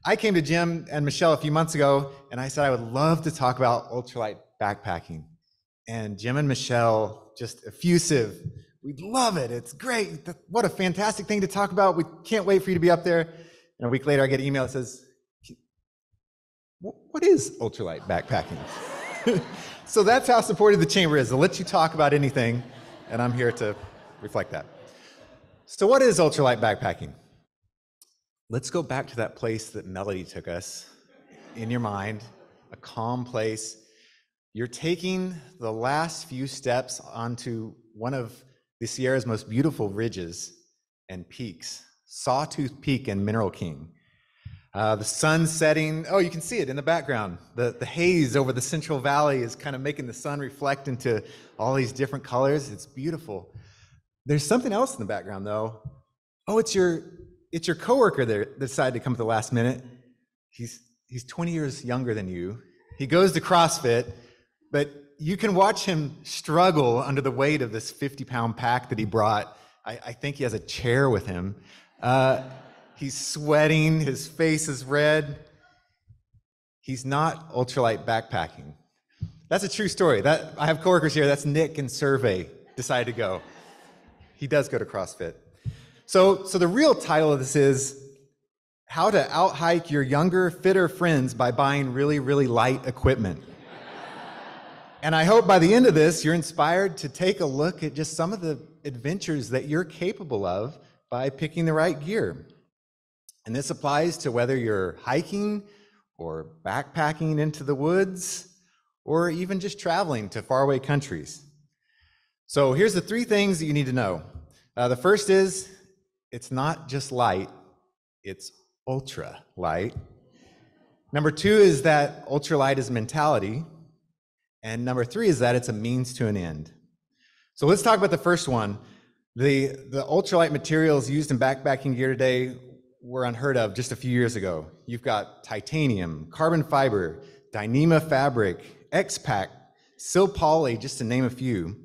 I came to Jim and Michelle a few months ago, and I said I would love to talk about ultralight backpacking. And Jim and Michelle, just effusive. We'd love it. It's great. What a fantastic thing to talk about. We can't wait for you to be up there. And a week later, I get an email that says, what is ultralight backpacking? So that's how supportive the chamber is. They'll let you talk about anything, and I'm here to reflect that. So what is ultralight backpacking? Let's go back to that place that Melody took us in your mind, a calm place. You're taking the last few steps onto one of the Sierra's most beautiful ridges and peaks, Sawtooth Peak and Mineral King. The sun setting, oh, you can see it in the background. The haze over the Central Valley is kind of making the sun reflect into all these different colors. It's beautiful. There's something else in the background, though. Oh, it's your coworker there that decided to come at the last minute. He's 20 years younger than you. He goes to CrossFit, but you can watch him struggle under the weight of this 50-pound pack that he brought. I think he has a chair with him. He's sweating, his face is red. He's not ultralight backpacking. That's a true story. I have coworkers here, that's Nick and Survey decided to go. He does go to CrossFit. So the real title of this is How to Out-Hike Your Younger, Fitter Friends by Buying Really, Really Light Equipment. And I hope by the end of this, you're inspired to take a look at just some of the adventures that you're capable of by picking the right gear. And this applies to whether you're hiking or backpacking into the woods or even just traveling to faraway countries. So here's the 3 things that you need to know. The first is, it's not just light, it's ultra light. Number 2 is that ultralight is mentality. And number 3 is that it's a means to an end. So let's talk about the first one. The ultralight materials used in backpacking gear today were unheard of just a few years ago. You've got titanium, carbon fiber, Dyneema fabric, X-Pack, Sil Poly, just to name a few.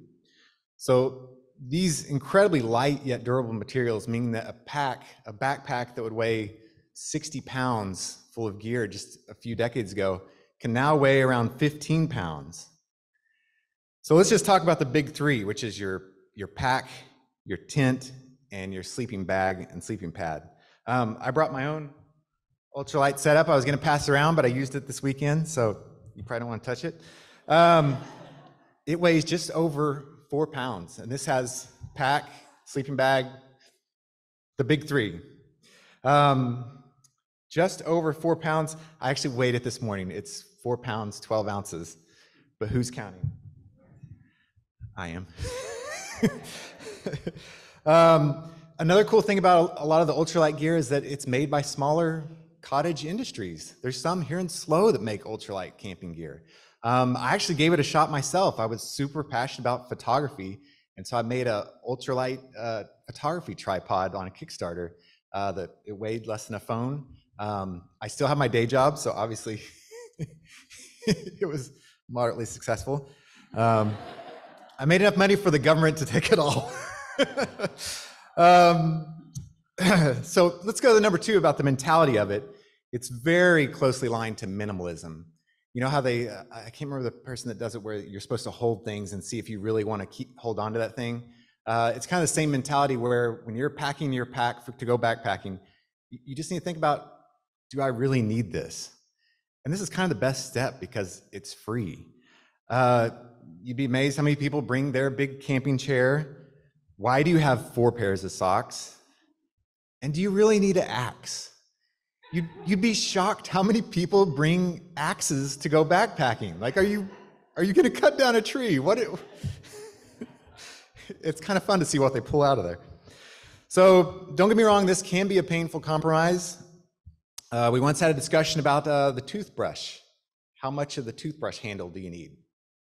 So these incredibly light yet durable materials mean that a backpack that would weigh 60 pounds full of gear just a few decades ago can now weigh around 15 pounds. So let's just talk about the big 3, which is your pack, your tent, and your sleeping bag and sleeping pad. I brought my own ultralight setup. I was going to pass it around, but I used it this weekend, so you probably don't want to touch it. It weighs just over 4 pounds, and this has pack, sleeping bag, the big 3. Just over 4 pounds. I actually weighed it this morning. It's 4 pounds, 12 ounces, but who's counting? I am. Another cool thing about a lot of the ultralight gear is that it's made by smaller cottage industries. There's some here in SLO that make ultralight camping gear. I actually gave it a shot myself. I was super passionate about photography, and so I made a ultralight photography tripod on a Kickstarter that it weighed less than a phone. I still have my day job, so obviously it was moderately successful. I made enough money for the government to take it all. So let's go to the number 2 about the mentality of it. It's very closely aligned to minimalism. You know how I can't remember the person that does it where you're supposed to hold things and see if you really want to hold on to that thing. It's kind of the same mentality where when you're packing your pack to go backpacking, you just need to think about, do I really need this? And this is kind of the best step because it's free. You'd be amazed how many people bring their big camping chair. Why do you have 4 pairs of socks? And do you really need an axe? You'd be shocked how many people bring axes to go backpacking. Like, are you going to cut down a tree? It's kind of fun to see what they pull out of there. So don't get me wrong, this can be a painful compromise. We once had a discussion about the toothbrush. How much of the toothbrush handle do you need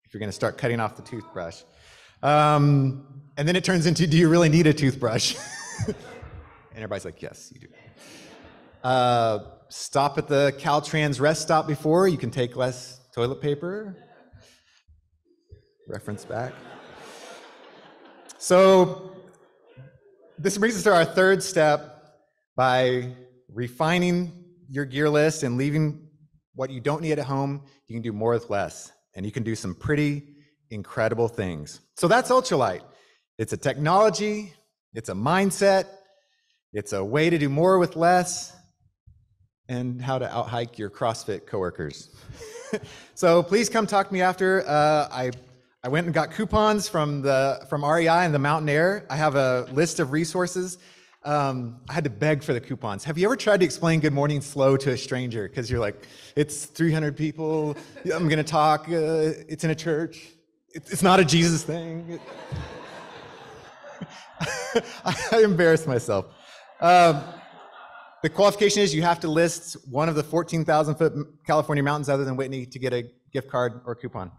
if you're going to start cutting off the toothbrush? And then it turns into, do you really need a toothbrush? And everybody's like, yes, you do. Stop at the Caltrans rest stop before. You can take less toilet paper. Reference back. So this brings us to our 3rd step by refining your gear list and leaving what you don't need at home, you can do more with less. And you can do some pretty incredible things. So that's ultralight. It's a technology, it's a mindset, it's a way to do more with less, and how to out-hike your CrossFit coworkers. So please come talk to me after. I went and got coupons from REI and the Mountain Air. I have a list of resources. I had to beg for the coupons. Have you ever tried to explain good morning slow to a stranger? Because you're like, it's 300 people, I'm gonna talk, it's in a church, it's not a Jesus thing. I embarrassed myself. The qualification is you have to list one of the 14,000-foot California mountains other than Whitney to get a gift card or coupon.